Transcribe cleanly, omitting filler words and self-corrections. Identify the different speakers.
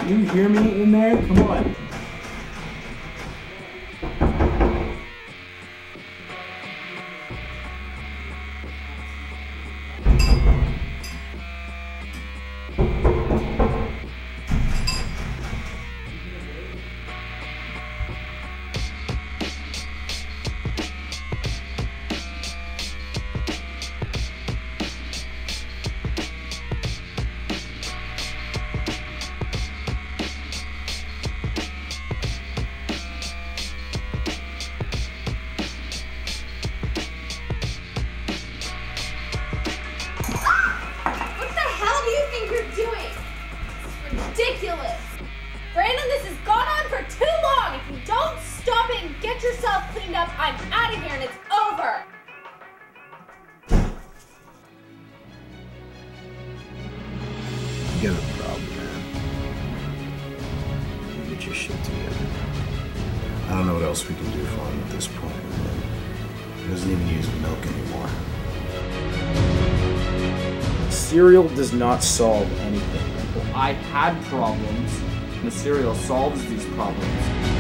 Speaker 1: You hear me in there? Come on.
Speaker 2: Ridiculous! Brandon, this has gone on for too long! If you don't stop it and get yourself cleaned up, I'm out of here and it's over!
Speaker 3: You got a problem, man. You get your shit together. I don't know what else we can do for him at this point, man. He doesn't even use milk anymore.
Speaker 1: Cereal does not solve anything.
Speaker 4: I had problems, and the cereal solves these problems.